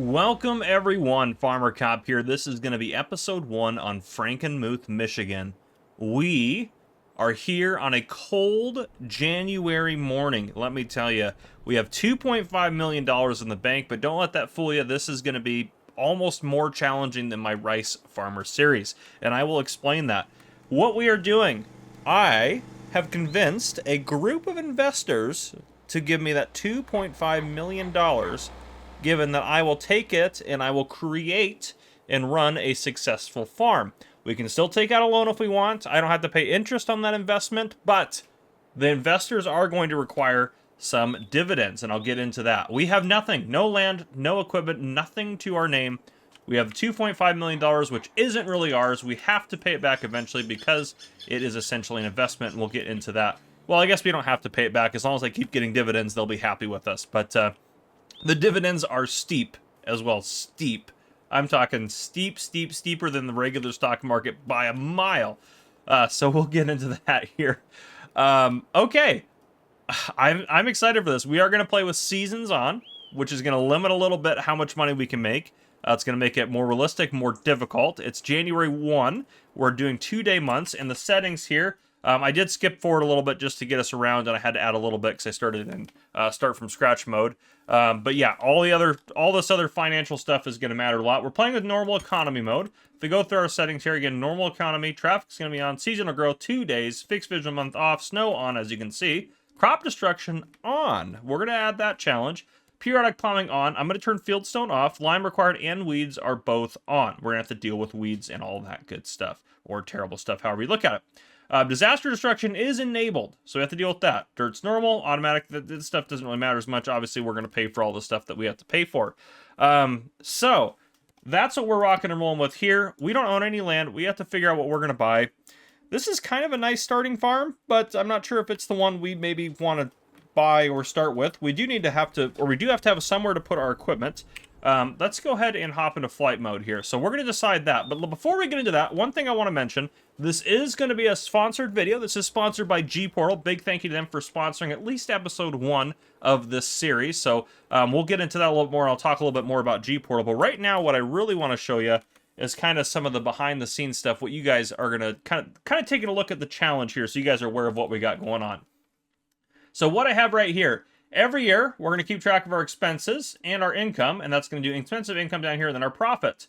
Welcome everyone, Farmer Cop here. This is going to be episode 1 on Frankenmuth, Michigan. We are here on a cold January morning. Let me tell you, we have $2.5 million in the bank, but don't let that fool you. This is going to be almost more challenging than my rice farmer series, and I will explain that. What we are doing, I have convinced a group of investors to give me that $2.5 million, given that I will take it and I will create and run a successful farm. We can still take out a loan if we want. I don't have to pay interest on that investment, but the investors are going to require some dividends, and I'll get into that. We have nothing, no land, no equipment, nothing to our name. We have $2.5 million, which isn't really ours. We have to pay it back eventually because it is essentially an investment, and we'll get into that. Well, I guess we don't have to pay it back. As long as I keep getting dividends, they'll be happy with us. But the dividends are steep as well. Steep. I'm talking steeper than the regular stock market by a mile. So we'll get into that here. Okay. I'm excited for this. We are going to play with seasons on, which is going to limit a little bit how much money we can make. It's going to make it more realistic, more difficult. It's January 1. We're doing 2-day months, and the settings here, I did skip forward a little bit just to get us around, and I had to add a little bit because I started in start from scratch mode. But yeah, all this other financial stuff is going to matter a lot. We're playing with normal economy mode. If we go through our settings here again, normal economy, traffic's going to be on, seasonal growth 2 days, fixed vision month off, snow on, as you can see, crop destruction on. We're going to add that challenge. Periodic plowing on. I'm going to turn fieldstone off. Lime required and weeds are both on. We're going to have to deal with weeds and all that good stuff, or terrible stuff, however you look at it. Disaster destruction is enabled, so we have to deal with that. Dirt's normal, automatic, this stuff doesn't really matter as much. Obviously, we're going to pay for all the stuff that we have to pay for. So, that's what we're rocking and rolling with here. We don't own any land. We have to figure out what we're going to buy. This is kind of a nice starting farm, but I'm not sure if it's the one we maybe want to buy or start with. We do have to have somewhere to put our equipment. Let's go ahead and hop into flight mode here. So we're going to decide that. But before we get into that, one thing I want to mention, this is going to be a sponsored video. This is sponsored by GPortal. Big thank you to them for sponsoring at least episode 1 of this series. So we'll get into that a little more. I'll talk a little bit more about GPortal. But right now, what I really want to show you is kind of some of the behind the scenes stuff, what you guys are going to kind of taking a look at the challenge here so you guys are aware of what we got going on. So what I have right here, every year, we're going to keep track of our expenses and our income, and that's going to do expensive income down here, and then our profit.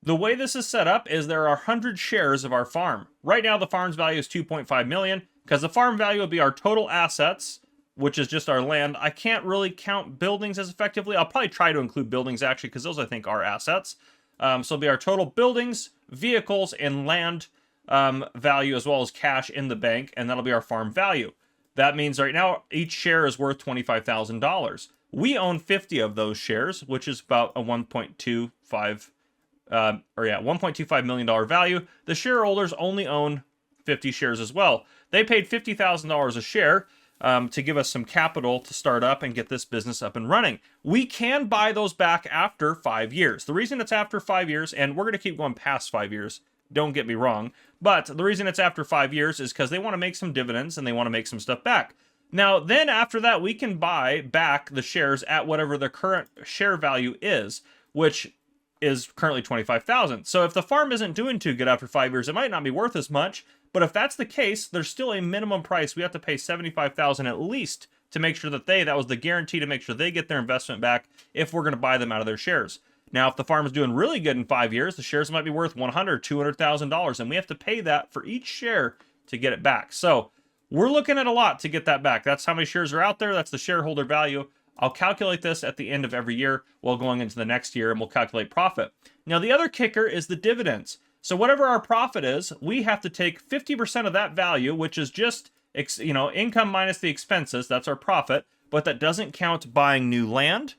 The way this is set up is there are 100 shares of our farm. Right now, the farm's value is $2.5 million, because the farm value will be our total assets, which is just our land. I can't really count buildings as effectively. I'll probably try to include buildings, actually, because those, I think, are assets. So it'll be our total buildings, vehicles, and land value, as well as cash in the bank, and that'll be our farm value. That means right now, each share is worth $25,000. We own 50 of those shares, which is about a $1.25 million value. The shareholders only own 50 shares as well. They paid $50,000 a share to give us some capital to start up and get this business up and running. We can buy those back after 5 years. The reason it's after 5 years, and we're going to keep going past 5 years, don't get me wrong, but the reason it's after 5 years is because they want to make some dividends and they want to make some stuff back. Now, then after that, we can buy back the shares at whatever the current share value is, which is currently $25,000. So if the farm isn't doing too good after 5 years, it might not be worth as much. But if that's the case, there's still a minimum price. We have to pay $75,000 at least to make sure that was the guarantee to make sure they get their investment back if we're going to buy them out of their shares. Now, if the farm is doing really good in 5 years, the shares might be worth $100,000, $200,000, and we have to pay that for each share to get it back. So we're looking at a lot to get that back. That's how many shares are out there. That's the shareholder value. I'll calculate this at the end of every year while going into the next year, and we'll calculate profit. Now, the other kicker is the dividends. So whatever our profit is, we have to take 50% of that value, which is just income minus the expenses. That's our profit, but that doesn't count buying new land,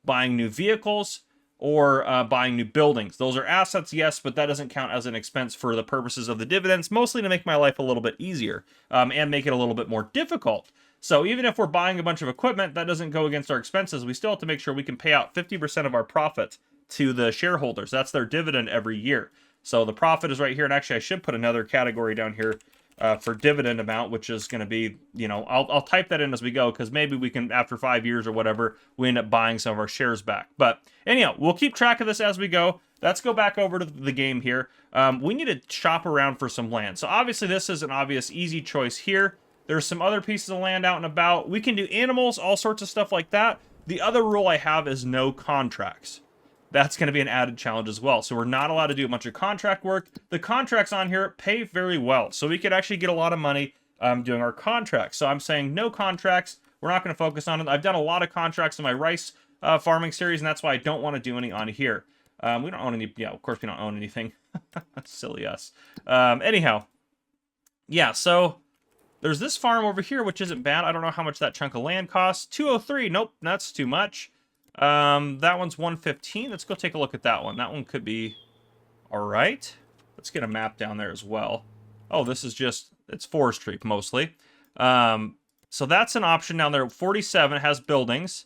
buying new vehicles, or buying new buildings. Those are assets, yes, but that doesn't count as an expense for the purposes of the dividends, mostly to make my life a little bit easier and make it a little bit more difficult. So even if we're buying a bunch of equipment, that doesn't go against our expenses. We still have to make sure we can pay out 50% of our profit to the shareholders. That's their dividend every year. So the profit is right here, and actually I should put another category down here for dividend amount, which is going to be, you know, I'll type that in as we go, because maybe we can, after 5 years or whatever, we end up buying some of our shares back. But anyhow, we'll keep track of this as we go. Let's go back over to the game here. We need to shop around for some land. So obviously this is an obvious easy choice here. There's some other pieces of land out and about. We can do animals, all sorts of stuff like that. The other rule I have is no contracts. That's going to be an added challenge as well. So we're not allowed to do a bunch of contract work. The contracts on here pay very well. So we could actually get a lot of money doing our contracts. So I'm saying no contracts. We're not going to focus on it. I've done a lot of contracts in my rice farming series, and that's why I don't want to do any on here. We don't own any. Yeah, of course we don't own anything. Silly us. Anyhow, yeah, so there's this farm over here, which isn't bad. I don't know how much that chunk of land costs. 203. Nope, that's too much. That one's 115. Let's go take a look at that one. That one could be all right. Let's get a map down there as well. Oh, this is just, it's forestry mostly. So that's an option down there. 47 has buildings.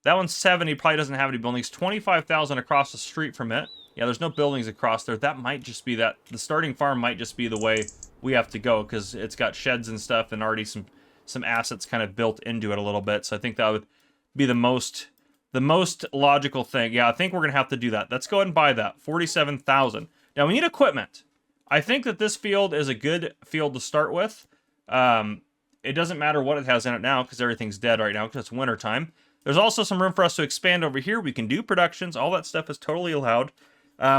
That one's 70, probably doesn't have any buildings. 25,000 across the street from it. Yeah, there's no buildings across there. That might just be that, the starting farm might just be the way we have to go, because it's got sheds and stuff and already some assets kind of built into it a little bit. So I think that would be the most logical thing. Yeah, I think we're going to have to do that. Let's go ahead and buy that. 47,000. Now, we need equipment. I think that this field is a good field to start with. It doesn't matter what it has in it now, because everything's dead right now, because it's winter time. There's also some room for us to expand over here. We can do productions. All that stuff is totally allowed.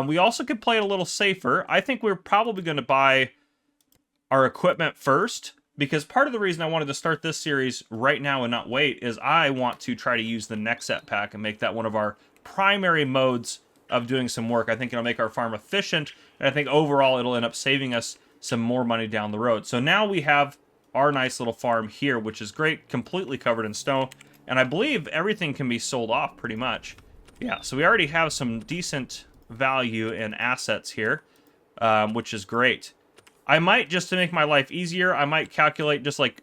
We also could play it a little safer. I think we're probably going to buy our equipment first, because part of the reason I wanted to start this series right now and not wait is I want to try to use the next set pack and make that one of our primary modes of doing some work. I think it'll make our farm efficient, and I think overall it'll end up saving us some more money down the road. So now we have our nice little farm here, which is great, completely covered in snow, and I believe everything can be sold off pretty much. Yeah, so we already have some decent value in assets here, which is great. I might, just to make my life easier, I might calculate just like,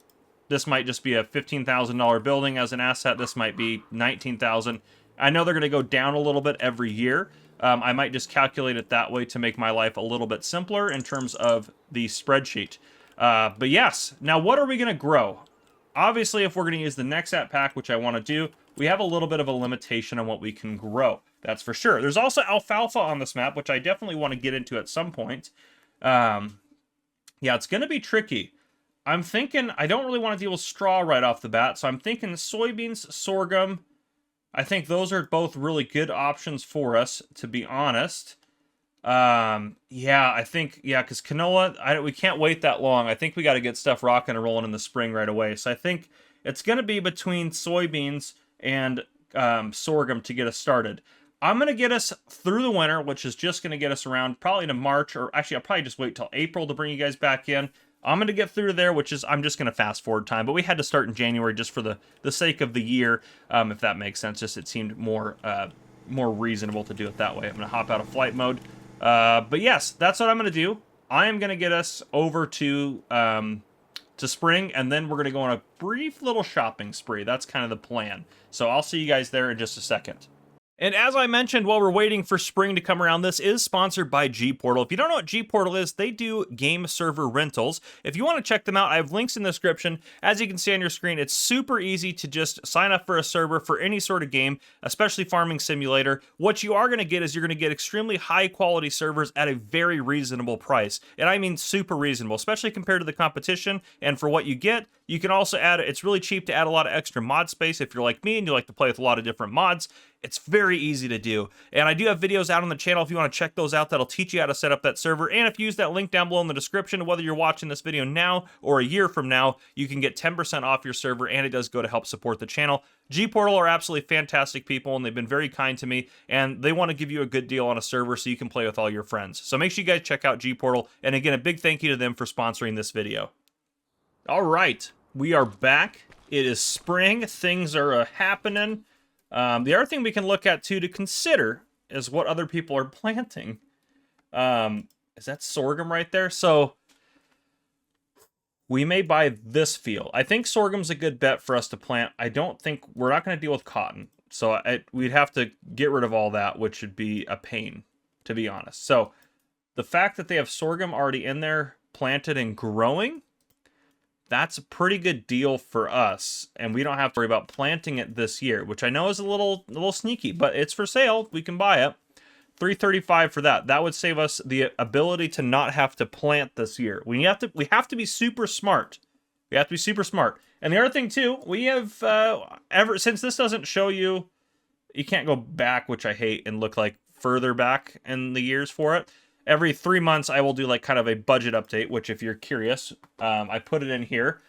this might just be a $15,000 building as an asset. This might be $19,000. I know they're going to go down a little bit every year. I might just calculate it that way to make my life a little bit simpler in terms of the spreadsheet. But yes, now what are we going to grow? Obviously, if we're going to use the next app pack, which I want to do, we have a little bit of a limitation on what we can grow. That's for sure. There's also alfalfa on this map, which I definitely want to get into at some point. Yeah, it's going to be tricky. I'm thinking I don't really want to deal with straw right off the bat, so I'm thinking soybeans, sorghum. I think those are both really good options for us, to be honest. Yeah, I think, yeah, because canola, we can't wait that long. I think we got to get stuff rocking and rolling in the spring right away. So I think it's going to be between soybeans and sorghum to get us started. I'm going to get us through the winter, which is just going to get us around probably to March, or actually I'll probably just wait till April to bring you guys back in. I'm going to get through to there, which is, I'm just going to fast forward time, but we had to start in January just for the sake of the year, if that makes sense. Just it seemed more reasonable to do it that way. I'm going to hop out of flight mode. But yes, that's what I'm going to do. I am going to get us over to spring, and then we're going to go on a brief little shopping spree. That's kind of the plan. So I'll see you guys there in just a second. And as I mentioned, while we're waiting for spring to come around, this is sponsored by GPortal. If you don't know what GPortal is, they do game server rentals. If you want to check them out, I have links in the description. As you can see on your screen, it's super easy to just sign up for a server for any sort of game, especially Farming Simulator. What you are going to get is you're going to get extremely high quality servers at a very reasonable price. And I mean super reasonable, especially compared to the competition. And for what you get, you can also add, it's really cheap to add a lot of extra mod space if you're like me and you like to play with a lot of different mods. It's very easy to do. And I do have videos out on the channel if you want to check those out. That'll teach you how to set up that server. And if you use that link down below in the description, whether you're watching this video now or a year from now, you can get 10% off your server, and it does go to help support the channel. GPortal are absolutely fantastic people, and they've been very kind to me, and they want to give you a good deal on a server so you can play with all your friends. So make sure you guys check out GPortal. And again, a big thank you to them for sponsoring this video. All right, we are back. It is spring. Things are happening. The other thing we can look at, too, to consider is what other people are planting. Is that sorghum right there? So we may buy this field. I think sorghum's a good bet for us to plant. I don't think we're not going to deal with cotton. So we'd have to get rid of all that, which would be a pain, to be honest. So the fact that they have sorghum already in there, planted and growing, that's a pretty good deal for us, and we don't have to worry about planting it this year, which I know is a little sneaky, but it's for sale. We can buy it. $335 for that. That would save us the ability to not have to plant this year. We have to be super smart. We have to be super smart. And the other thing too, we have ever since this doesn't show you, you can't go back, which I hate, and look like further back in the years for it. Every 3 months, I will do like kind of a budget update, which if you're curious, I put it in here.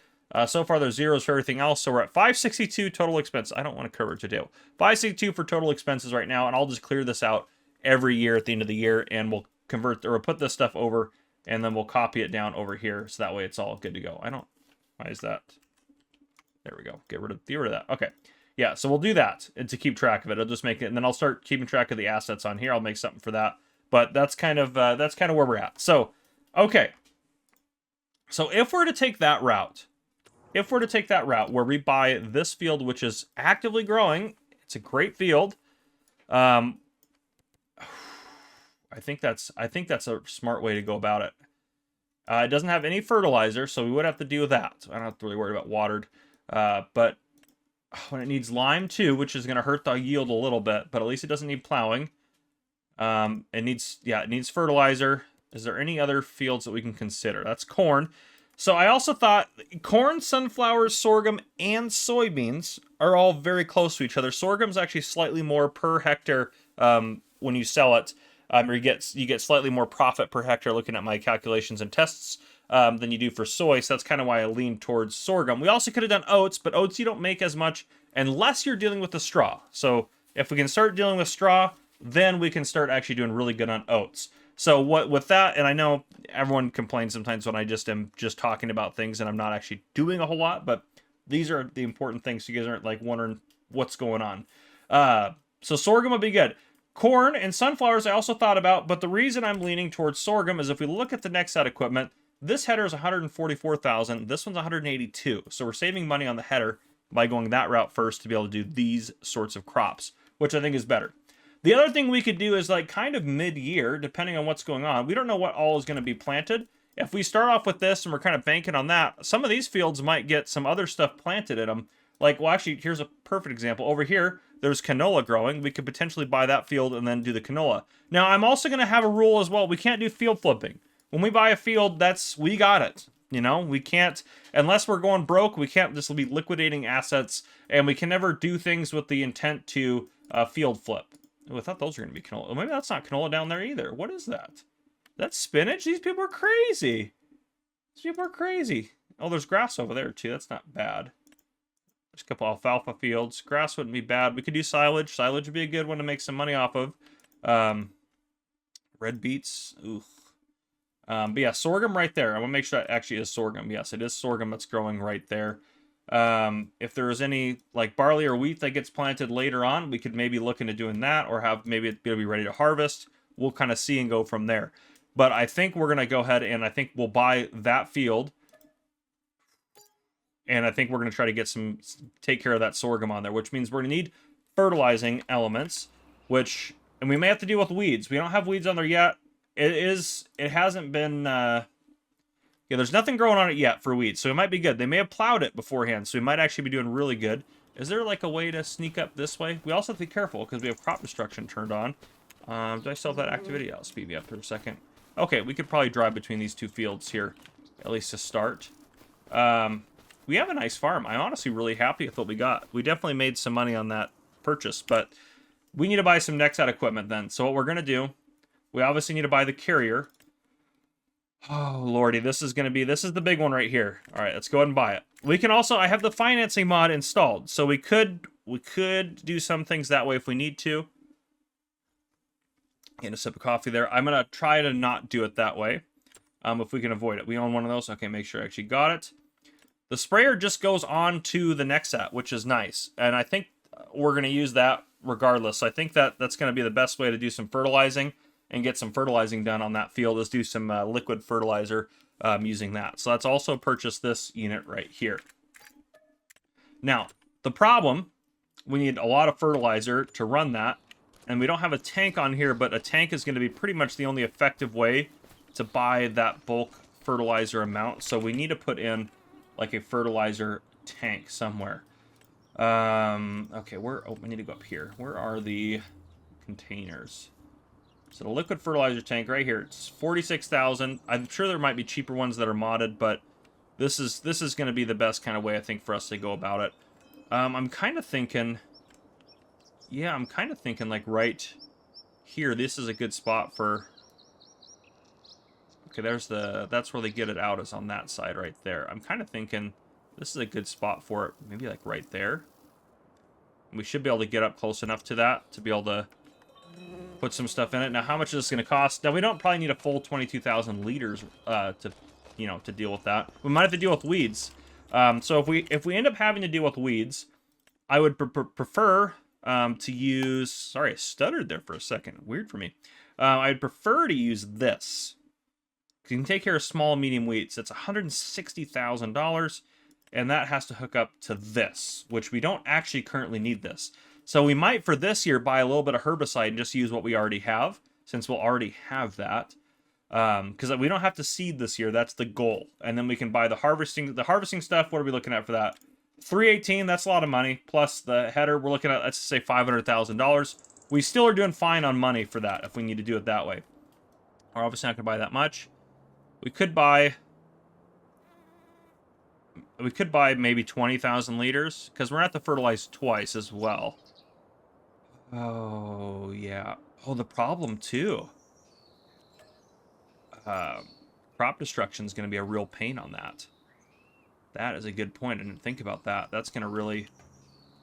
So far, there's zeros for everything else, so we're at 562 total expenses. I don't want to cover it today. 562 for total expenses right now, and I'll just clear this out every year at the end of the year, and we'll convert or put this stuff over, and then we'll copy it down over here, so that way it's all good to go. Why is that? There we go. Get rid of that. Okay. Yeah, so we'll do that and to keep track of it. I'll just make it, and then I'll start keeping track of the assets on here. I'll make something for that. But that's kind of where we're at. So, okay. So if we're to take that route, where we buy this field, which is actively growing, it's a great field. I think that's a smart way to go about it. It doesn't have any fertilizer, so we would have to deal with that. So I don't have to really worry about watered. But when it needs lime too, which is going to hurt the yield a little bit, but at least it doesn't need plowing. It needs fertilizer. Is there any other fields that we can consider? That's corn. So I also thought corn, sunflowers, sorghum, and soybeans are all very close to each other. Sorghum's actually slightly more per hectare when you sell it. Or you get slightly more profit per hectare looking at my calculations and tests than you do for soy. So that's kind of why I lean towards sorghum. We also could have done oats, but oats you don't make as much unless you're dealing with the straw. So if we can start dealing with straw, then we can start actually doing really good on oats. So with that, and I know everyone complains sometimes when I am just talking about things and I'm not actually doing a whole lot, but these are the important things so you guys aren't like wondering what's going on. So sorghum would be good. Corn and sunflowers I also thought about, but the reason I'm leaning towards sorghum is if we look at the next set equipment, this header is $144,000, this one's $182,000. So we're saving money on the header by going that route first to be able to do these sorts of crops, which I think is better. The other thing we could do is like kind of mid-year, depending on what's going on. We don't know what all is going to be planted. If we start off with this and we're kind of banking on that, some of these fields might get some other stuff planted in them. Like, well, actually, here's a perfect example. Over here, there's canola growing. We could potentially buy that field and then do the canola. Now, I'm also going to have a rule as well. We can't do field flipping. When we buy a field, we got it. You know, we can't, unless we're going broke, we can't just be liquidating assets, and we can never do things with the intent to field flip. Oh, I thought those were going to be canola. Maybe that's not canola down there either. What is that? That's spinach? These people are crazy. These people are crazy. Oh, there's grass over there too. That's not bad. There's a couple alfalfa fields. Grass wouldn't be bad. We could do silage. Silage would be a good one to make some money off of. Red beets. Ooh. But yeah, sorghum right there. I want to make sure that actually is sorghum. Yes, it is sorghum that's growing right there. If there is any like barley or wheat that gets planted later on, we could maybe look into doing that, or have maybe it'll be ready to harvest. We'll kind of see and go from there. But I think we're going to go ahead and I think we'll buy that field. And I think we're going to try to take care of that sorghum on there, which means we're going to need fertilizing elements, and we may have to deal with weeds. We don't have weeds on there yet. It hasn't been, yeah, there's nothing growing on it yet for weeds, so it might be good. They may have plowed it beforehand, so we might actually be doing really good. Is there like a way to sneak up this way? We also have to be careful because we have crop destruction turned on. Do I still have that activity? I'll speed me up for a second. Okay, we could probably drive between these two fields here, at least to start. We have a nice farm. I'm honestly really happy with what we got. We definitely made some money on that purchase, but we need to buy some next set equipment then. So what we're going to do, we obviously need to buy the carrier. Oh, lordy, this is the big one right here. All right, let's go ahead and buy it. We can also, I have the financing mod installed, so we could do some things that way if we need to. Getting a sip of coffee there. I'm going to try to not do it that way, if we can avoid it. We own one of those. Okay, make sure I actually got it. The sprayer just goes on to the next set, which is nice. And I think we're going to use that regardless. I think that's going to be the best way to do some fertilizing and get some fertilizing done on that field, is do some liquid fertilizer using that. So let's also purchase this unit right here. Now, the problem, we need a lot of fertilizer to run that. And we don't have a tank on here, but a tank is going to be pretty much the only effective way to buy that bulk fertilizer amount, so we need to put in like a fertilizer tank somewhere. Okay, oh, we need to go up here. Where are the containers? So the liquid fertilizer tank right here, it's 46,000. I'm sure there might be cheaper ones that are modded, but this is going to be the best kind of way, I think, for us to go about it. I'm kind of thinking, yeah, I'm kind of thinking like right here, this is a good spot for, okay, that's where they get it out, is on that side right there. I'm kind of thinking this is a good spot for it, maybe like right there. We should be able to get up close enough to that to be able to put some stuff in it. Now, how much is this going to cost? Now, we don't probably need a full 22,000 liters to deal with that. We might have to deal with weeds. So if we end up having to deal with weeds, I would prefer to use... Sorry, I stuttered there for a second. Weird for me. I'd prefer to use this. You can take care of small and medium weeds. It's $160,000, and that has to hook up to this, which we don't actually currently need this. So we might, for this year, buy a little bit of herbicide and just use what we already have, since we'll already have that. Because we don't have to seed this year. That's the goal. And then we can buy the harvesting stuff. What are we looking at for that? 318, that's a lot of money. Plus the header, we're looking at, let's say, $500,000. We still are doing fine on money for that if we need to do it that way. We're obviously not going to buy that much. We could buy maybe 20,000 liters, because we're going to have to fertilize twice as well. Oh, yeah. Oh, the problem, too. Crop destruction is going to be a real pain on that. That is a good point. I didn't think about that. That's going to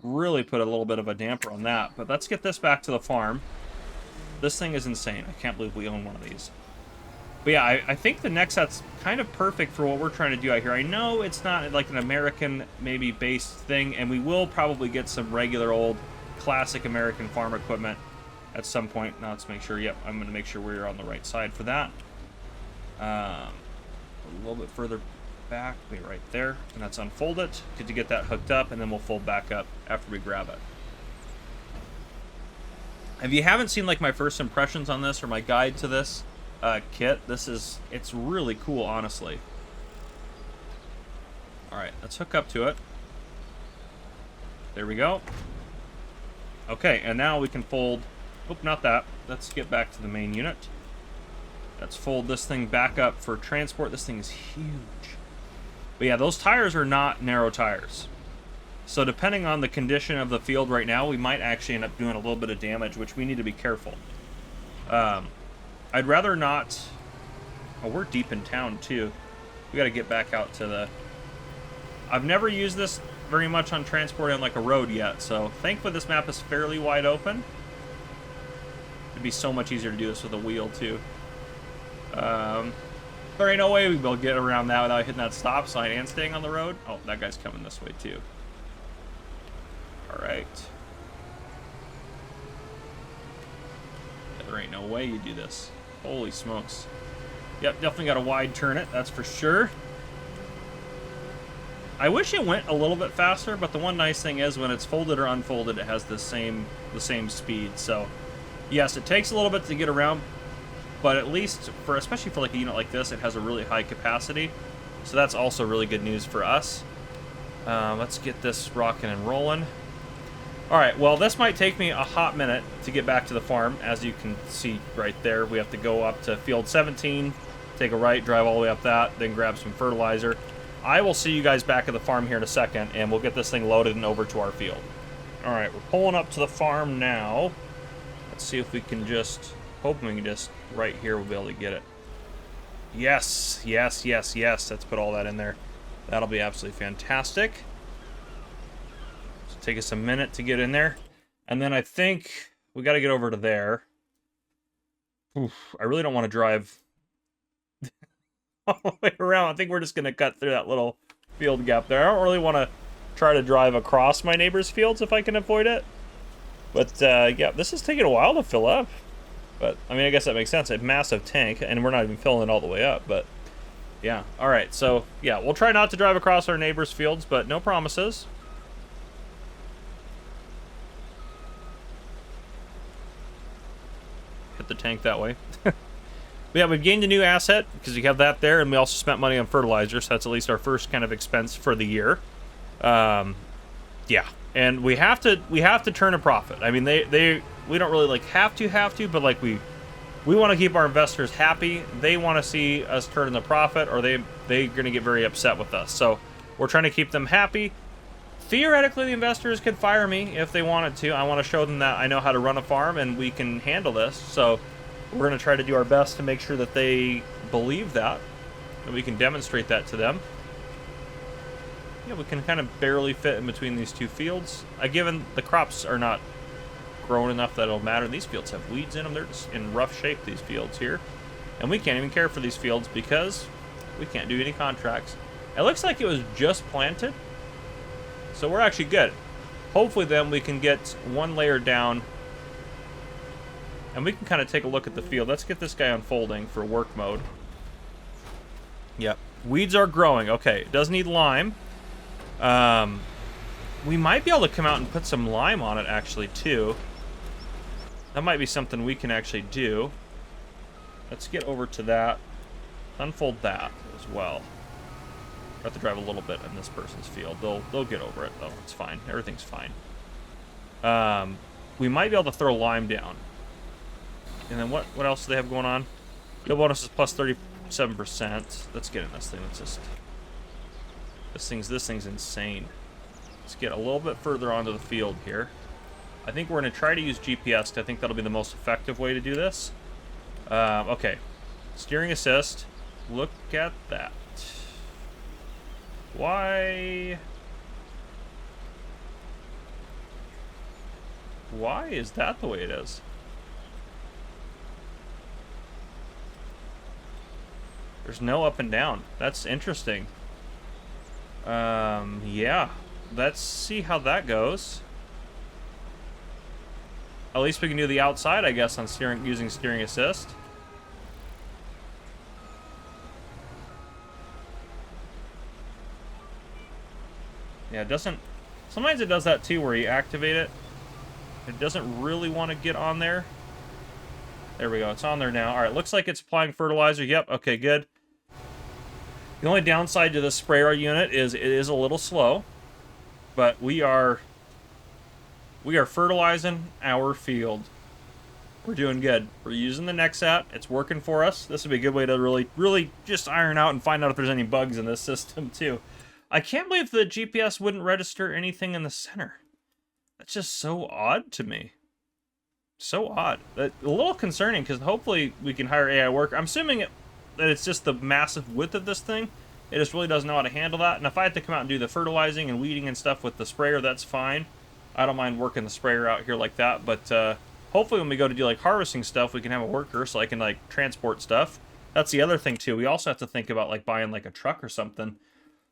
really put a little bit of a damper on that. But let's get this back to the farm. This thing is insane. I can't believe we own one of these. But yeah, I think the next set's kind of perfect for what we're trying to do out here. I know it's not like an American maybe based thing, and we will probably get some regular old classic American farm equipment at some point. Now let's make sure, yep, I'm going to make sure we're on the right side for that. A little bit further back, be right there, and that's unfold it. Good to get that hooked up, and then we'll fold back up after we grab it. If you haven't seen like my first impressions on this or my guide to this kit, it's really cool, honestly. All right, let's hook up to it. There we go. Okay, and now we can fold, oh, not that. Let's get back to the main unit. Let's fold this thing back up for transport. This thing is huge. But yeah, those tires are not narrow tires. So depending on the condition of the field right now, we might actually end up doing a little bit of damage, which we need to be careful. I'd rather not... Oh, we're deep in town, too. We got to get back out to the... I've never used this very much on transport on like a road yet, so thankfully this map is fairly wide open. It'd be so much easier to do this with a wheel, too. There ain't no way we'll get around that without hitting that stop sign and staying on the road. Oh, that guy's coming this way, too. Alright. Yeah, there ain't no way you do this. Holy smokes. Yep, definitely got a wide turn it, that's for sure. I wish it went a little bit faster, but the one nice thing is when it's folded or unfolded, it has the same speed. So, yes, it takes a little bit to get around, but at least, especially for like a unit like this, it has a really high capacity. So that's also really good news for us. Let's get this rocking and rolling. Alright, well, this might take me a hot minute to get back to the farm. As you can see right there, we have to go up to field 17, take a right, drive all the way up that, then grab some fertilizer. I will see you guys back at the farm here in a second, and we'll get this thing loaded and over to our field. Alright, we're pulling up to the farm now. Let's see if we can just... Hoping we can just... Right here, we'll be able to get it. Yes, yes, yes, yes. Let's put all that in there. That'll be absolutely fantastic. So take us a minute to get in there. And then I think we got to get over to there. Oof, I really don't want to drive all the way around. I think we're just going to cut through that little field gap there. I don't really want to try to drive across my neighbor's fields if I can avoid it. But, yeah, this is taking a while to fill up. But, I mean, I guess that makes sense. A massive tank, and we're not even filling it all the way up, but... Yeah, alright, so, yeah, we'll try not to drive across our neighbor's fields, but no promises. Hit the tank that way. But But yeah, we've gained a new asset because we have that there, and we also spent money on fertilizer, so that's at least our first kind of expense for the year. Yeah, and we have to turn a profit. I mean, we don't really like have to, but like we want to keep our investors happy. They want to see us turn the profit, or they're going to get very upset with us. So we're trying to keep them happy. Theoretically, the investors could fire me if they wanted to. I want to show them that I know how to run a farm and we can handle this. So we're going to try to do our best to make sure that they believe that, and we can demonstrate that to them. Yeah, we can kind of barely fit in between these two fields. Given the crops are not grown enough that it'll matter. These fields have weeds in them. They're just in rough shape, these fields here. And we can't even care for these fields because we can't do any contracts. It looks like it was just planted. So we're actually good. Hopefully then we can get one layer down and we can kind of take a look at the field. Let's get this guy unfolding for work mode. Yep. Weeds are growing. Okay, it does need lime. We might be able to come out and put some lime on it actually too. That might be something we can actually do. Let's get over to that. Unfold that as well. I have to drive a little bit in this person's field. They'll get over it though. It's fine. Everything's fine. We might be able to throw lime down. And then what else do they have going on? Yield bonus is plus 37%. Let's get in this thing. Let's just this thing's insane. Let's get a little bit further onto the field here. I think we're going to try to use GPS. I think that'll be the most effective way to do this. Okay. Steering assist. Look at that. Why is that the way it is? There's no up and down. That's interesting. Yeah. Let's see how that goes. At least we can do the outside, I guess, on using steering assist. Yeah, it doesn't... Sometimes it does that too, where you activate it. It doesn't really want to get on there. There we go. It's on there now. All right, looks like it's applying fertilizer. Yep, okay, good. The only downside to this sprayer unit is it is a little slow, but we are fertilizing our field. We're doing good. We're using the Nexat. It's working for us. This would be a good way to really just iron out and find out if there's any bugs in this system too. I can't believe the GPS wouldn't register anything in the center. That's just so odd to me. So odd. A little concerning, because hopefully we can hire AI work. I'm assuming that it's just the massive width of this thing. It just really doesn't know how to handle that. And if I had to come out and do the fertilizing and weeding and stuff with the sprayer, that's fine. I don't mind working the sprayer out here like that. But hopefully when we go to do like harvesting stuff, we can have a worker so I can like transport stuff. That's the other thing too. We also have to think about like buying like a truck or something,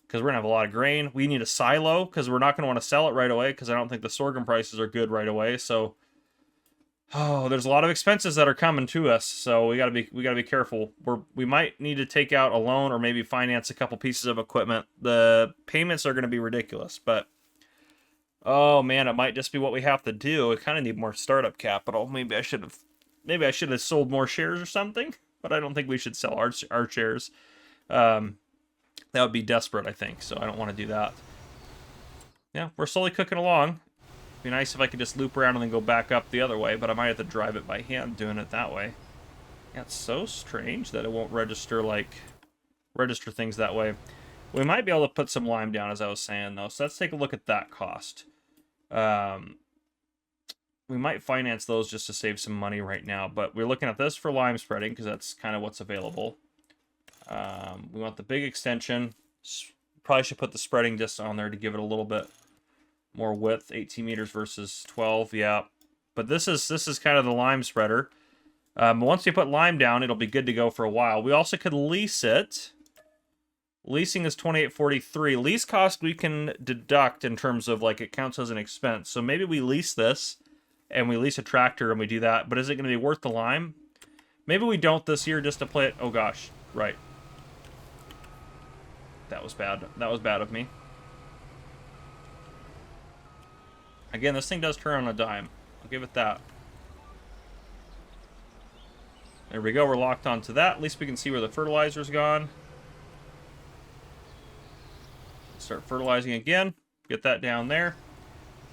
because we're going to have a lot of grain. We need a silo because we're not going to want to sell it right away, because I don't think the sorghum prices are good right away. So, oh, there's a lot of expenses that are coming to us. So we got to be careful. We might need to take out a loan or maybe finance a couple pieces of equipment. The payments are going to be ridiculous, but oh man, it might just be what we have to do. We kind of need more startup capital. Maybe I should have sold more shares or something, but I don't think we should sell our shares. That would be desperate, I think, so I don't want to do that. Yeah, we're slowly cooking along. It'd be nice if I could just loop around and then go back up the other way, but I might have to drive it by hand doing it that way. Yeah, it's so strange that it won't register things that way. We might be able to put some lime down, as I was saying, though, so let's take a look at that cost. We might finance those just to save some money right now, but we're looking at this for lime spreading, because that's kind of what's available. We want the big extension. Probably should put the spreading disc on there to give it a little bit more width. 18 meters versus 12, yeah. But this is kind of the lime spreader. Once we put lime down, it'll be good to go for a while. We also could lease it. Leasing is $28.43. Lease cost we can deduct in terms of like it counts as an expense. So maybe we lease this and we lease a tractor and we do that. But is it going to be worth the lime? Maybe we don't this year just to play it. Oh gosh, right. That was bad. That was bad of me. Again, this thing does turn on a dime. I'll give it that. There we go. We're locked onto that. At least we can see where the fertilizer's gone. Start fertilizing again. Get that down there.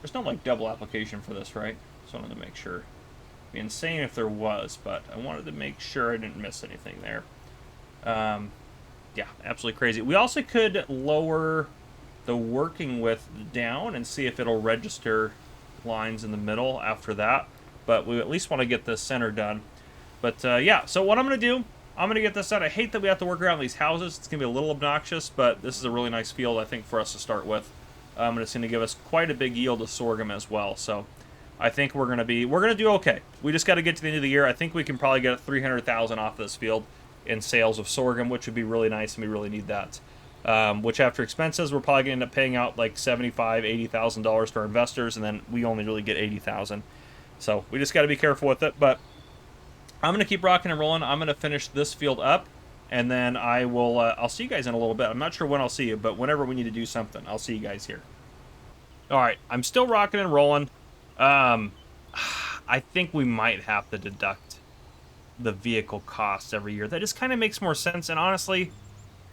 There's no, like, double application for this, right? Just wanted to make sure. It'd be insane if there was, but I wanted to make sure I didn't miss anything there. Yeah, absolutely crazy. We also could lower the working width down and see if it'll register lines in the middle after that. But we at least want to get this center done. But yeah, so what I'm going to do, I'm going to get this done. I hate that we have to work around these houses. It's going to be a little obnoxious, but this is a really nice field, I think, for us to start with. And it's going to give us quite a big yield of sorghum as well. So I think we're going to do okay. We just got to get to the end of the year. I think we can probably get 300,000 off this field in sales of sorghum, which would be really nice, and we really need that. Which after expenses, we're probably going to end up paying out like $75,000, $80,000 to our investors, and then we only really get 80,000. So we just got to be careful with it. But I'm going to keep rocking and rolling. I'm going to finish this field up, and then I will. I'll see you guys in a little bit. I'm not sure when I'll see you, but whenever we need to do something, I'll see you guys here. All right, I'm still rocking and rolling. I think we might have to deduct the vehicle costs every year. That just kind of makes more sense, and honestly,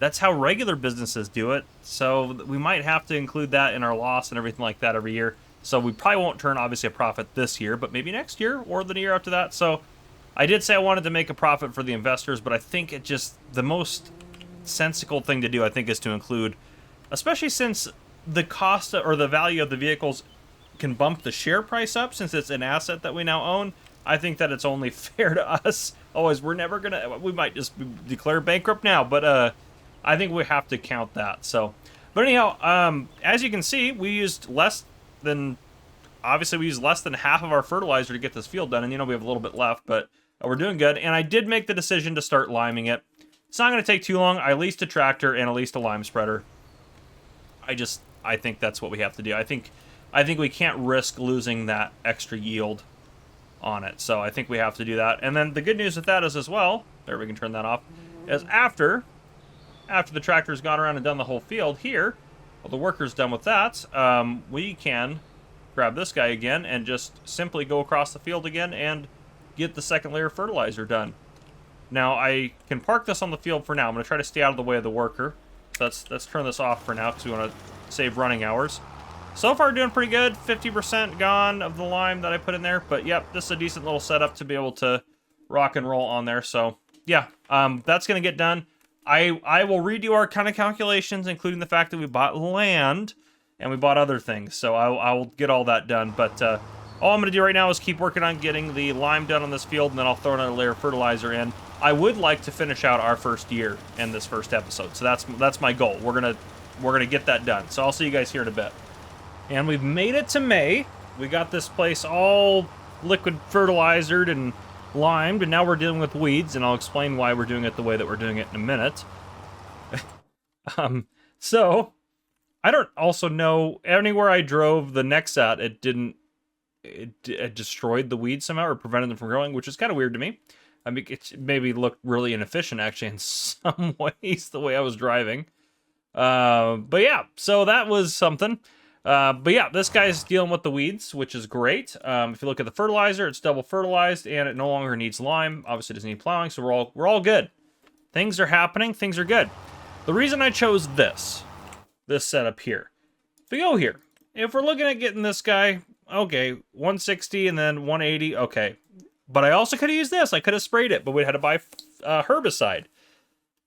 that's how regular businesses do it. So we might have to include that in our loss and everything like that every year. So we probably won't turn, obviously, a profit this year, but maybe next year or the year after that. So I did say I wanted to make a profit for the investors, but I think it just, the most sensible thing to do, I think, is to include, especially since the cost or the value of the vehicles can bump the share price up, since it's an asset that we now own. I think that it's only fair to us. Otherwise, we're never going to, we might just declare bankrupt now, but I think we have to count that. So, but anyhow, as you can see, we used less than half of our fertilizer to get this field done, and we have a little bit left, but we're doing good. And I did make the decision to start liming it. It's not going to take too long. I leased a tractor and I leased a lime spreader. I think that's what we have to do. I think we can't risk losing that extra yield on it. So I think we have to do that. And then the good news with that is as well, there, we can turn that off, is after the tractor's gone around and done the whole field here, well, the worker's done with that, we can grab this guy again and just simply go across the field again and get the second layer of fertilizer done. Now, I can park this on the field for now. I'm going to try to stay out of the way of the worker. So let's turn this off for now because we want to save running hours. So far, doing pretty good. 50% gone of the lime that I put in there. But, yep, this is a decent little setup to be able to rock and roll on there. So, yeah, that's going to get done. I will redo our kind of calculations, including the fact that we bought land and we bought other things. So I will get all that done. But all I'm going to do right now is keep working on getting the lime done on this field, and then I'll throw another layer of fertilizer in. I would like to finish out our first year in this first episode. So that's my goal. We're gonna get that done. So I'll see you guys here in a bit. And we've made it to May. We got this place all liquid fertilizered and limed, and now we're dealing with weeds, and I'll explain why we're doing it the way that we're doing it in a minute. So I don't also know, anywhere I drove the Nexat, it destroyed the weeds somehow or prevented them from growing, which is kind of weird to me. I mean, it maybe looked really inefficient, actually, in some ways, the way I was driving. But yeah, so that was something. But yeah, this guy's dealing with the weeds, which is great. If you look at the fertilizer, it's double fertilized, and it no longer needs lime. Obviously, it doesn't need plowing, so we're all good. Things are happening. Things are good. The reason I chose this setup here. If we go here, if we're looking at getting this guy, okay, 160 and then 180, okay. But I also could have used this. I could have sprayed it, but we had to buy herbicide.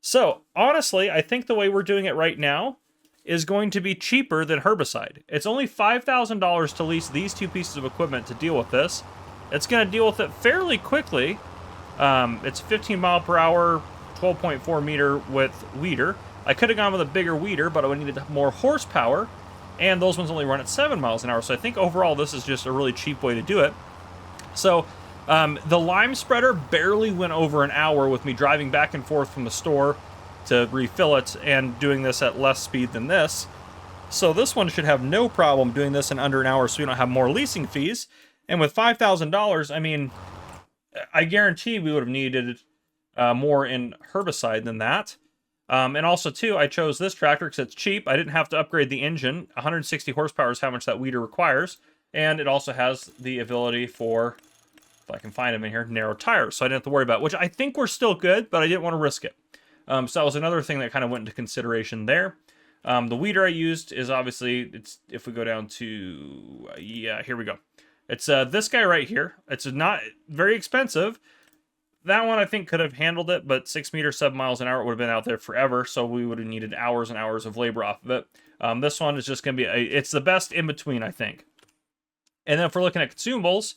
So, honestly, I think the way we're doing it right now is going to be cheaper than herbicide. It's only $5,000 to lease these two pieces of equipment to deal with this. It's going to deal with it fairly quickly. It's 15 mile per hour, 12.4 meter width weeder. I could have gone with a bigger weeder, but I needed more horsepower, and those ones only run at 7 miles an hour. So I think overall this is just a really cheap way to do it. So the lime spreader barely went over an hour with me driving back and forth from the store to refill it and doing this at less speed than this. So this one should have no problem doing this in under an hour so we don't have more leasing fees. And with $5,000, I mean, I guarantee we would have needed more in herbicide than that. And also, too, I chose this tractor because it's cheap. I didn't have to upgrade the engine. 160 horsepower is how much that weeder requires. And it also has the ability for if I can find them in here, narrow tires, so I didn't have to worry about it, which I think we're still good, but I didn't want to risk it. So that was another thing that kind of went into consideration there. The weeder I used is obviously, it's, if we go down to, yeah, here we go. It's this guy right here. It's not very expensive. That one I think could have handled it, but 6 meters, 7 miles an hour, it would have been out there forever, so we would have needed hours and hours of labor off of it. This one is just going to be, it's the best in between, I think. And then if we're looking at consumables,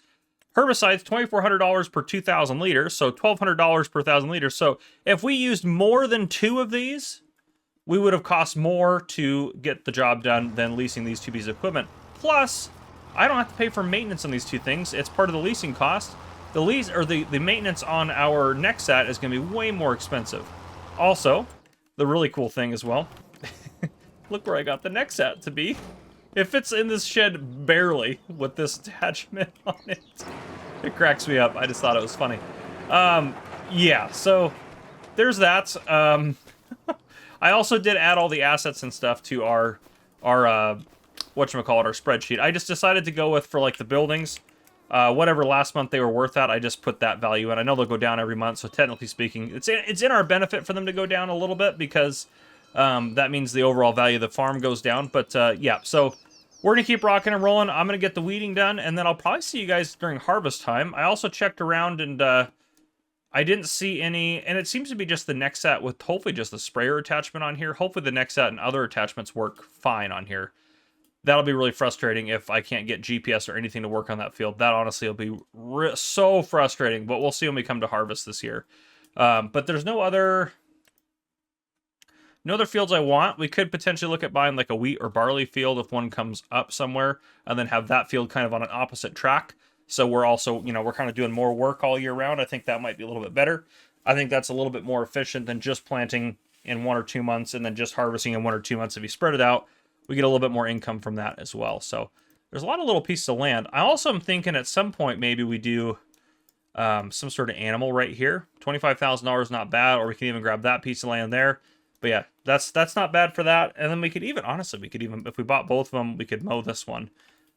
herbicides, $2,400 per 2,000 liters, so $1,200 per 1,000 liters. So if we used more than 2 of these, we would have cost more to get the job done than leasing these 2 pieces of equipment. Plus, I don't have to pay for maintenance on these 2 things. It's part of the leasing cost. The lease, or the maintenance on our Nexat is going to be way more expensive. Also, the really cool thing as well, look where I got the Nexat to be. It fits in this shed barely with this attachment on it. It cracks me up. I just thought it was funny. Yeah, so there's that. I also did add all the assets and stuff to our whatchamacallit, our spreadsheet. I just decided to go with, for like the buildings, whatever last month they were worth at, I just put that value in. I know they'll go down every month, so technically speaking, it's in our benefit for them to go down a little bit, because that means the overall value of the farm goes down. But yeah, so we're going to keep rocking and rolling. I'm going to get the weeding done, and then I'll probably see you guys during harvest time. I also checked around, and I didn't see any, and it seems to be just the Nexat with hopefully just the sprayer attachment on here. Hopefully the Nexat and other attachments work fine on here. That'll be really frustrating if I can't get GPS or anything to work on that field. That honestly will be so frustrating, but we'll see when we come to harvest this year. But there's no other fields I want. We could potentially look at buying like a wheat or barley field if one comes up somewhere, and then have that field kind of on an opposite track. So we're also, we're kind of doing more work all year round. I think that might be a little bit better. I think that's a little bit more efficient than just planting in 1 or 2 months and then just harvesting in 1 or 2 months. If you spread it out, we get a little bit more income from that as well. So there's a lot of little pieces of land. I also am thinking at some point maybe we do some sort of animal right here. $25,000 not bad, or we can even grab that piece of land there. But yeah, that's not bad for that. And then we could even, honestly, if we bought both of them, we could mow this one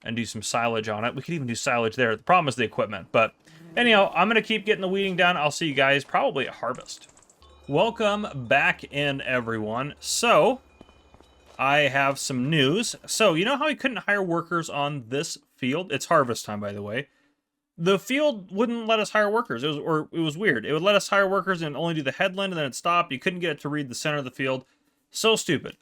and do some silage on it. We could even do silage there. The problem is the equipment. But anyhow, I'm going to keep getting the weeding done. I'll see you guys probably at harvest. Welcome back in, everyone. So I have some news. So you know how we couldn't hire workers on this field? It's harvest time, by the way. The field wouldn't let us hire workers. It was weird. It would let us hire workers and only do the headland, and then it stopped. You couldn't get it to read the center of the field. So stupid.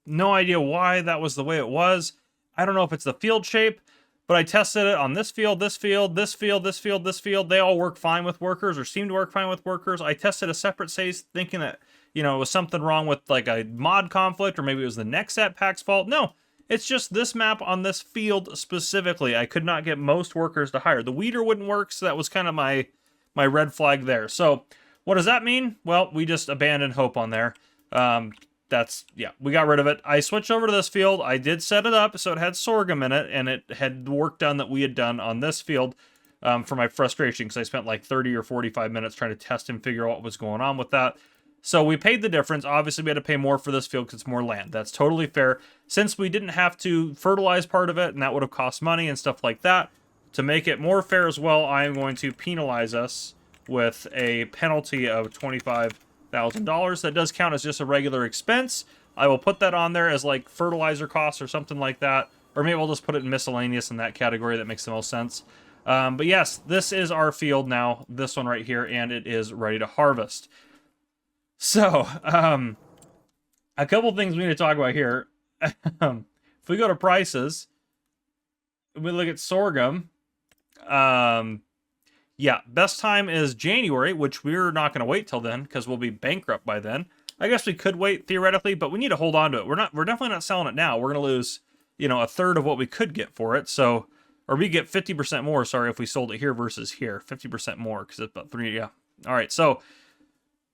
No idea why that was the way it was. I don't know if it's the field shape, but I tested it on this field, this field, this field, this field, this field. They all work fine with workers, or seem to work fine with workers. I tested a separate space thinking that, it was something wrong with like a mod conflict, or maybe it was the Nexat pack's fault. No, it's just this map on this field specifically. I could not get most workers to hire. The weeder wouldn't work, so that was kind of my red flag there. So what does that mean? Well, we just abandoned hope on there. Yeah, we got rid of it. I switched over to this field. I did set it up so it had sorghum in it, and it had the work done that we had done on this field for my frustration, because I spent like 30 or 45 minutes trying to test and figure out what was going on with that. So we paid the difference. Obviously, we had to pay more for this field because it's more land. That's totally fair. Since we didn't have to fertilize part of it, and that would have cost money and stuff like that, to make it more fair as well, I am going to penalize us with a penalty of $25,000. That does count as just a regular expense. I will put that on there as like fertilizer costs or something like that. Or maybe I'll just put it in miscellaneous in that category. That makes the most sense. But yes, this is our field now, this one right here, and it is ready to harvest. So, a couple things we need to talk about here. If we go to prices, we look at sorghum. Yeah, best time is January, which we're not going to wait till then because we'll be bankrupt by then. I guess we could wait theoretically, but we need to hold on to it. We're definitely not selling it now. We're going to lose, a third of what we could get for it. So, or we get 50% more, sorry, if we sold it here versus here. 50% more, because it's about 3, yeah. All right, so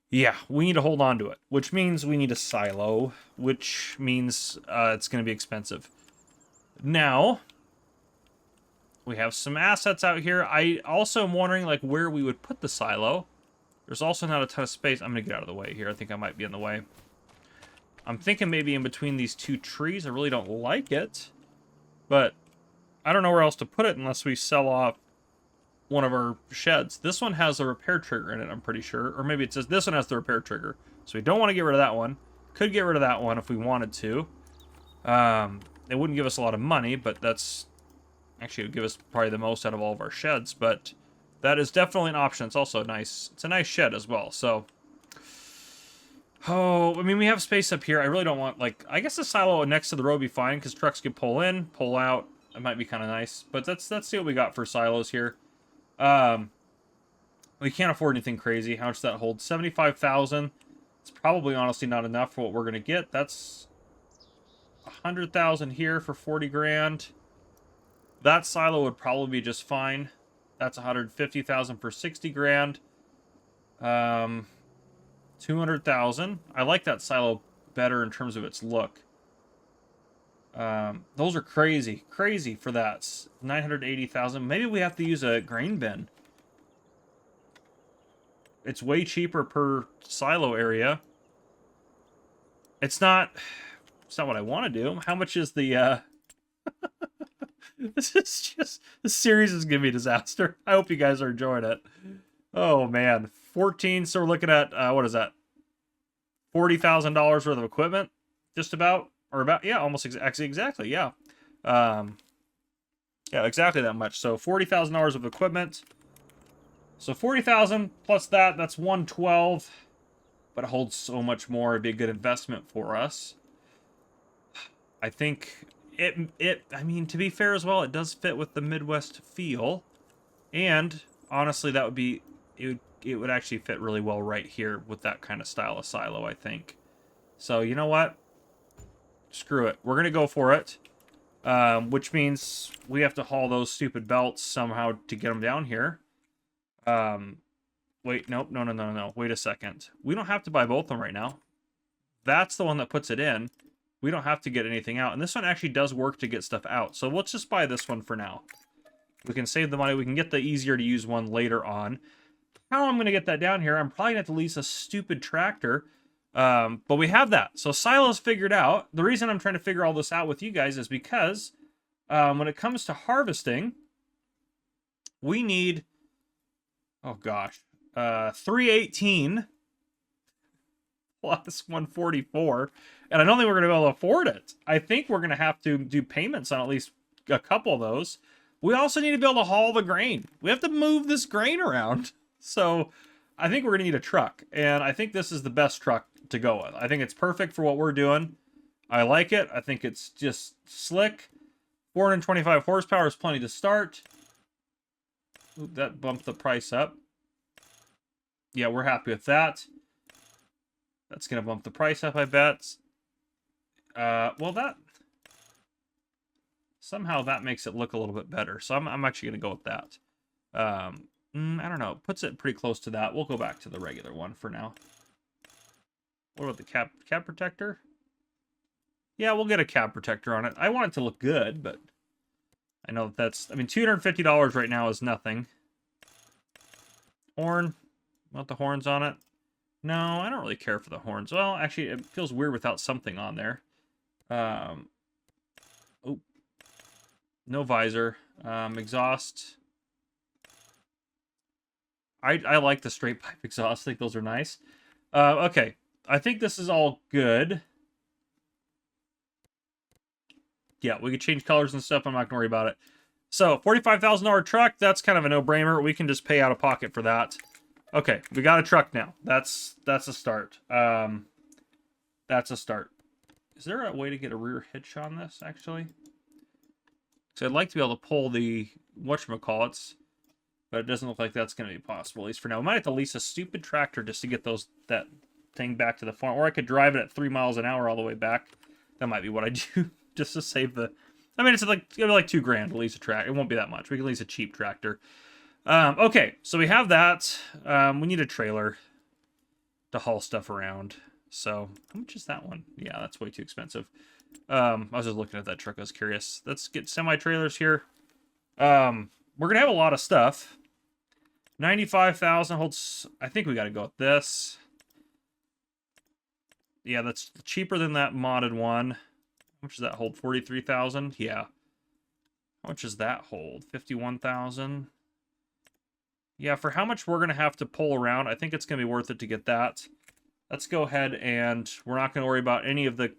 yeah, we need to hold on to it, which means we need a silo, which means it's going to be expensive. Now, we have some assets out here. I also am wondering like where we would put the silo. There's also not a ton of space. I'm going to get out of the way here. I think I might be in the way. I'm thinking maybe in between these 2 trees. I really don't like it, but I don't know where else to put it unless we sell off one of our sheds. This one has a repair trigger in it, I'm pretty sure. Or maybe it says this one has the repair trigger. So we don't want to get rid of that one. Could get rid of that one if we wanted to. It wouldn't give us a lot of money, but that's... Actually, it would give us probably the most out of all of our sheds, but that is definitely an option. It's also nice. It's a nice shed as well, so... Oh, I mean, we have space up here. I really don't want, like... I guess the silo next to the road would be fine, because trucks can pull in, pull out. It might be kind of nice. But let's see what we got for silos here. We can't afford anything crazy. How much does that hold? 75,000. It's probably honestly not enough for what we're going to get. That's 100,000 here for 40 grand. That silo would probably be just fine. That's 150,000 for 60 grand. 200,000. I like that silo better in terms of its look. Those are crazy for that. 980,000. Maybe we have to use a grain bin. It's way cheaper per silo area. It's not what I want to do. How much is the this series is gonna be a disaster. I hope you guys are enjoying it. Oh man, 14. So we're looking at what is that? $40,000 worth of equipment, just about, or about, yeah, almost exactly, yeah, yeah, exactly that much. So $40,000 of equipment. So 40,000 plus that's 112, but it holds so much more. It'd be a good investment for us. I think I mean, to be fair as well, it does fit with the Midwest feel, and honestly, that would be, it would actually fit really well right here with that kind of style of silo, I think. So you know what? Screw it. We're gonna go for it, which means we have to haul those stupid belts somehow to get them down here. Wait, nope, no. Wait a second. We don't have to buy both of them right now. That's the one that puts it in. We don't have to get anything out. And this one actually does work to get stuff out. So let's just buy this one for now. We can save the money. We can get the easier to use one later on. How I'm going to get that down here, I'm probably going to have to lease a stupid tractor. But we have that. So silos figured out. The reason I'm trying to figure all this out with you guys is because when it comes to harvesting, we need... Oh, gosh. 318 plus 144. And I don't think we're going to be able to afford it. I think we're going to have to do payments on at least a couple of those. We also need to be able to haul the grain. We have to move this grain around. So I think we're going to need a truck. And I think this is the best truck to go with. I think it's perfect for what we're doing. I like it. I think it's just slick. 425 horsepower is plenty to start. Ooh, that bumped the price up. Yeah, we're happy with that. That's going to bump the price up, I bet. Well, that... Somehow that makes it look a little bit better. So I'm actually going to go with that. I don't know. It puts it pretty close to that. We'll go back to the regular one for now. What about the cab protector? Yeah, we'll get a cab protector on it. I want it to look good, but... I know that's... I mean, $250 right now is nothing. Horn. Want the horns on it? No, I don't really care for the horns. Well, actually, it feels weird without something on there. Oh. No visor. Exhaust. I like the straight pipe exhaust. I think those are nice. Okay. I think this is all good. Yeah, we could change colors and stuff. I'm not going to worry about it. So, $45,000 truck. That's kind of a no-brainer. We can just pay out of pocket for that. Okay, we got a truck now. That's a start. That's a start. Is there a way to get a rear hitch on this, actually? So I'd like to be able to pull the whatchamacallits, but it doesn't look like that's going to be possible, at least for now. We might have to lease a stupid tractor just to get that thing back to the farm. Or I could drive it at 3 miles an hour all the way back. That might be what I do, just to save the... I mean, it's like $2 grand to lease a tractor. It won't be that much. We can lease a cheap tractor. Okay, so we have that. We need a trailer to haul stuff around. So, how much is that one? Yeah, that's way too expensive. I was just looking at that truck. I was curious. Let's get semi-trailers here. We're going to have a lot of stuff. 95,000 holds... I think we got to go with this. Yeah, that's cheaper than that modded one. How much does that hold? 43,000? Yeah. How much does that hold? 51,000? Yeah, for how much we're going to have to pull around, I think it's going to be worth it to get that. Let's go ahead and we're not going to worry about any of the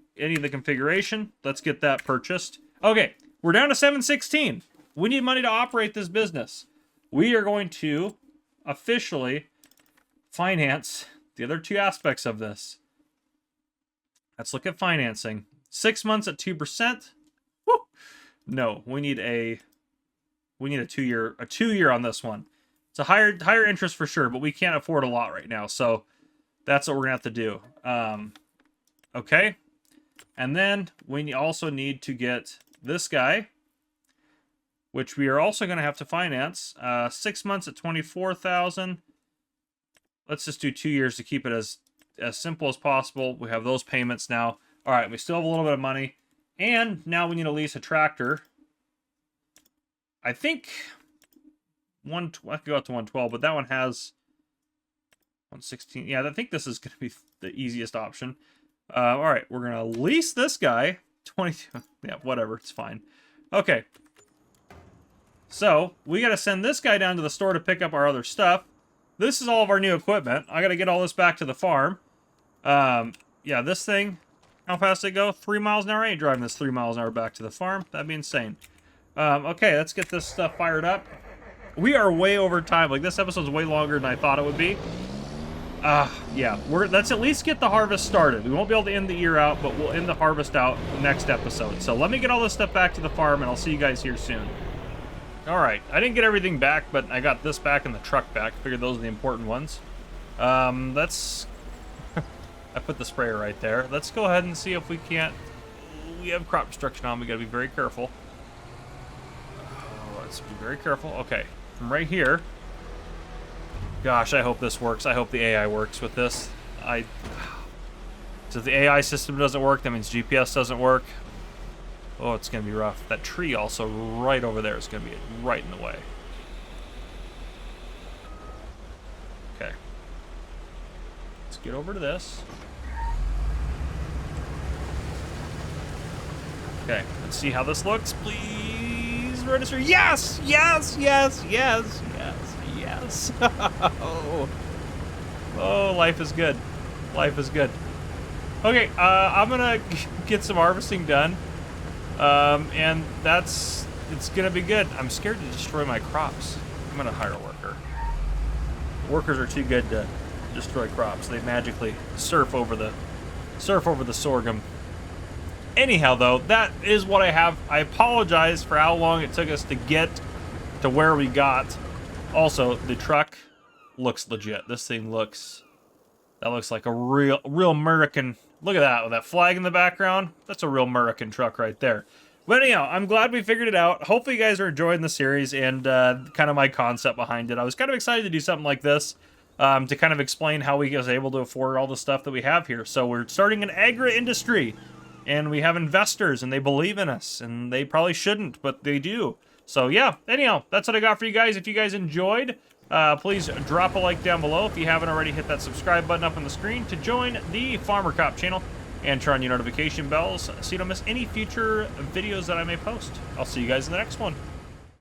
configuration. Let's get that purchased. Okay, we're down to 716. We need money to operate this business. We are going to officially finance the other two aspects of this. Let's look at financing. 6 months at 2%. Woo! No, we need a 2-year on this one. It's a higher interest for sure, but we can't afford a lot right now, so that's what we're gonna have to do. Okay, and then we also need to get this guy, which we are also gonna have to finance. 6 months at 24,000. Let's just do 2 years to keep it as simple as possible. We have those payments now. All right, we still have a little bit of money, and now we need to lease a tractor. I think I could go up to 112, but that one has 116. Yeah, I think this is going to be the easiest option. All right, we're going to lease this guy. 22. Yeah, whatever. It's fine. Okay. So, we got to send this guy down to the store to pick up our other stuff. This is all of our new equipment. I got to get all this back to the farm. Yeah, this thing, how fast did it go? 3 miles an hour? I ain't driving this 3 miles an hour back to the farm. That'd be insane. Okay, let's get this stuff fired up. We are way over time. Like, this episode's way longer than I thought it would be. Yeah, let's at least get the harvest started. We won't be able to end the year out, but we'll end the harvest out next episode. So let me get all this stuff back to the farm, and I'll see you guys here soon. Alright, I didn't get everything back, but I got this back and the truck back. I figured those are the important ones. Let's... I put the sprayer right there. Let's go ahead and see if we can't... We have crop destruction on. We gotta be very careful. Let's be very careful. Okay, from right here. Gosh, I hope this works. I hope the AI works with this. So if the AI system doesn't work, that means GPS doesn't work. Oh, it's going to be rough. That tree also right over there is going to be right in the way. Okay. Let's get over to this. Okay, let's see how this looks. Please register. Yes! Yes! Yes! Yes! Yes! Yes! Oh, life is good. Life is good. Okay, I'm gonna get some harvesting done. And it's gonna be good. I'm scared to destroy my crops. I'm gonna hire a worker. Workers are too good to destroy crops. They magically surf over the sorghum. Anyhow, though, that is what I have. I apologize for how long it took us to get to where we got. Also, the truck looks legit. This thing looks like a real American. Look at that with that flag in the background. That's a real American truck right there. But anyhow, I'm glad we figured it out. Hopefully you guys are enjoying the series and kind of my concept behind it. I was kind of excited to do something like this to kind of explain how we was able to afford all the stuff that we have here. So we're starting an agri-industry, and we have investors, and they believe in us, and they probably shouldn't, but they do. So yeah, anyhow, that's what I got for you guys. If you guys enjoyed, please drop a like down below. If you haven't already, hit that subscribe button up on the screen to join the Farmer Cop channel and turn on your notification bells so you don't miss any future videos that I may post. I'll see you guys in the next one.